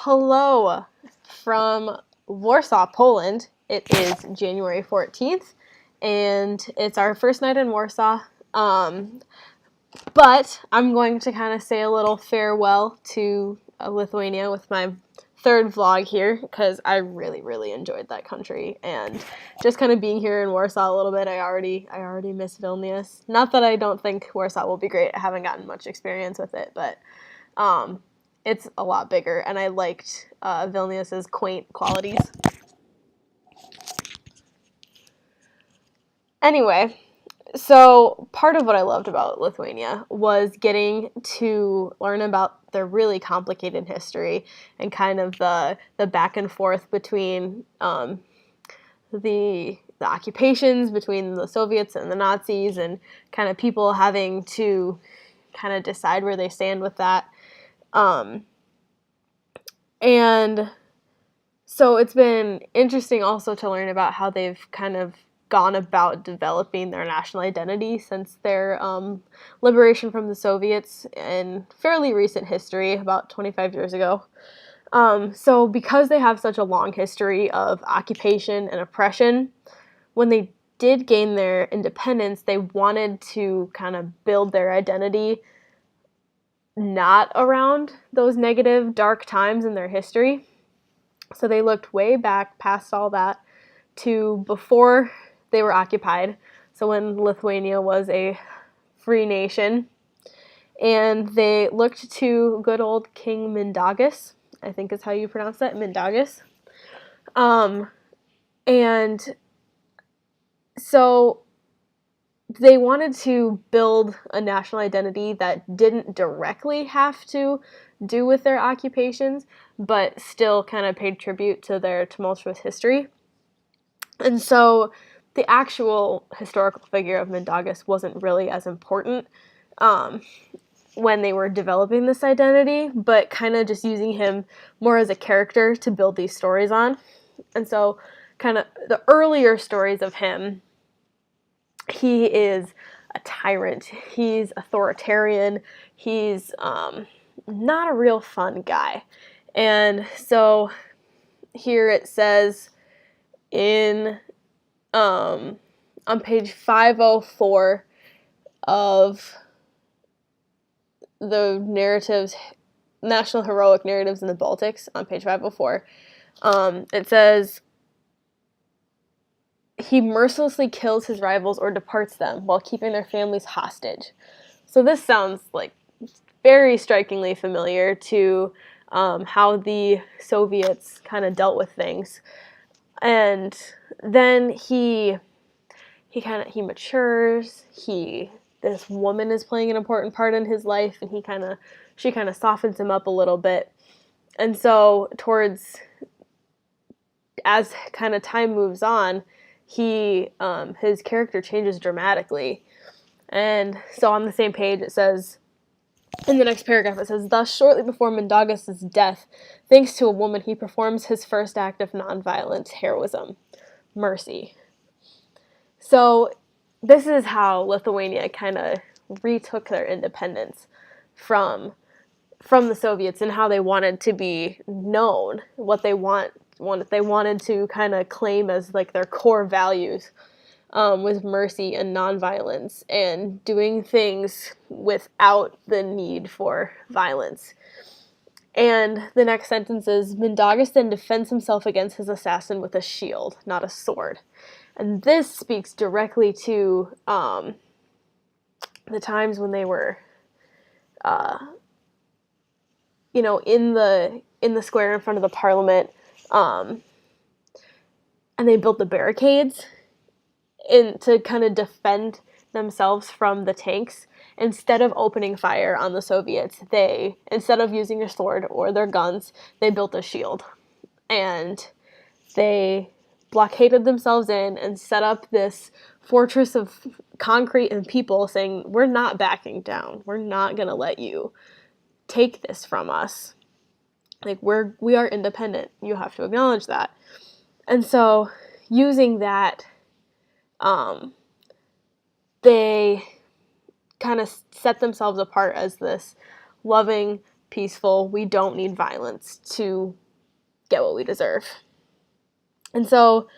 Hello from Warsaw, Poland. It is January 14th, and it's our first night in Warsaw. But I'm going to kind of say a little farewell to Lithuania with my third vlog here because I really, really enjoyed that country, and just kind of being here in Warsaw a little bit. I already miss Vilnius. Not that I don't think Warsaw will be great. I haven't gotten much experience with it, but it's a lot bigger, and I liked Vilnius's quaint qualities. Anyway, so part of what I loved about Lithuania was getting to learn about their really complicated history and kind of the back and forth between the occupations between the Soviets and the Nazis, and kind of people having to kind of decide where they stand with that. And so it's been interesting also to learn about how they've kind of gone about developing their national identity since their liberation from the Soviets in fairly recent history, about 25 years ago. So because they have such a long history of occupation and oppression, when they did gain their independence, they wanted to kind of build their identity not around those negative, dark times in their history. So they looked way back past all that to before they were occupied, so when Lithuania was a free nation, and they looked to good old King Mindaugas, I think is how you pronounce that, Mindaugas. And so they wanted to build a national identity that didn't directly have to do with their occupations, but still kind of paid tribute to their tumultuous history. And so the actual historical figure of Mindaugas wasn't really as important when they were developing this identity, but kind of just using him more as a character to build these stories on. And so kind of the earlier stories of him, he is a tyrant, he's authoritarian, he's not a real fun guy. And so here it says on page 504 of the narratives, National Heroic Narratives in the Baltics, on page 504, it says, he mercilessly kills his rivals or departs them while keeping their families hostage. So this sounds like very strikingly familiar to how the Soviets kind of dealt with things. And then he matures. This woman is playing an important part in his life, and she kind of softens him up a little bit. And so as kind of time moves on, his character changes dramatically. And so on the same page it says, in the next paragraph it says, thus shortly before Mindaugas' death, thanks to a woman, he performs his first act of nonviolent heroism, mercy. So this is how Lithuania kind of retook their independence from the Soviets, and how they wanted to be known, what they wanted to kind of claim as like their core values, was mercy and nonviolence, and doing things without the need for violence. And the next sentence is, Mindaugas then defends himself against his assassin with a shield, not a sword. And this speaks directly to the times when they were, in the square in front of the parliament, and they built the barricades to kind of defend themselves from the tanks. Instead of opening fire on the Soviets, instead of using a sword or their guns, they built a shield. And they blockaded themselves in and set up this fortress of concrete and people, saying, we're not backing down. We're not going to let you take this from us. Like, we are independent. You have to acknowledge that. And so using that, they kind of set themselves apart as this loving, peaceful. We don't need violence to get what we deserve. And so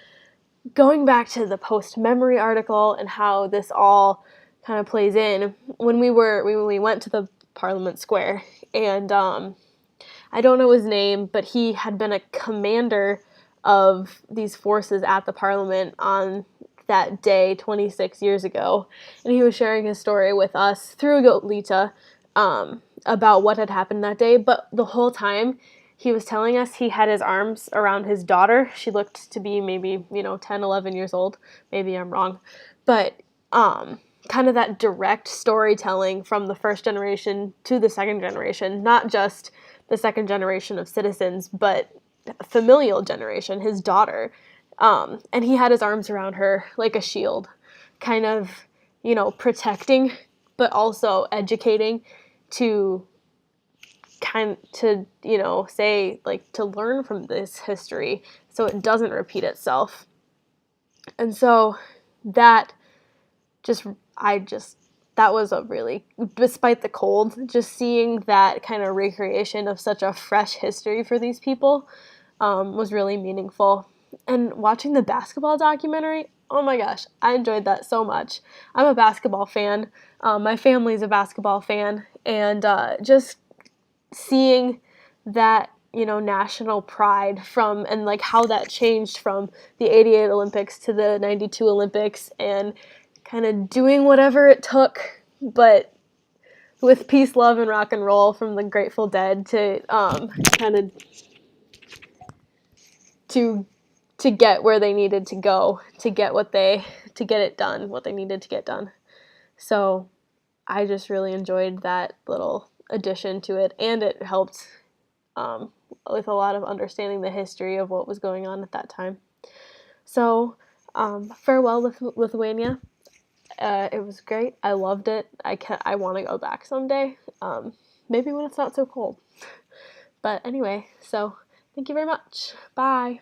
going back to the post-memory article and how this all kind of plays in, when we went to the Parliament Square, and I don't know his name, but he had been a commander of these forces at the Parliament on that day 26 years ago, and he was sharing his story with us through Lita about what had happened that day. But the whole time he was telling us he had his arms around his daughter. She looked to be maybe 10, 11 years old. Maybe I'm wrong, but kind of that direct storytelling from the first generation to the second generation, not just the second generation of citizens, but familial generation, his daughter. And he had his arms around her like a shield, kind of, protecting, but also educating to say, like, to learn from this history so it doesn't repeat itself. And so that that was a really, despite the cold, just seeing that kind of recreation of such a fresh history for these people was really meaningful. And watching the basketball documentary, oh my gosh, I enjoyed that so much. I'm a basketball fan. My family's a basketball fan. And just seeing that, national pride and like how that changed from the 88 Olympics to the 92 Olympics, and kind of doing whatever it took, but with peace, love, and rock and roll from the Grateful Dead to to get where they needed to go, to get what they needed to get done. So I just really enjoyed that little addition to it, and it helped with a lot of understanding the history of what was going on at that time. So farewell, Lithuania. It was great. I loved it. I want to go back someday. Maybe when it's not so cold. But anyway, so thank you very much. Bye.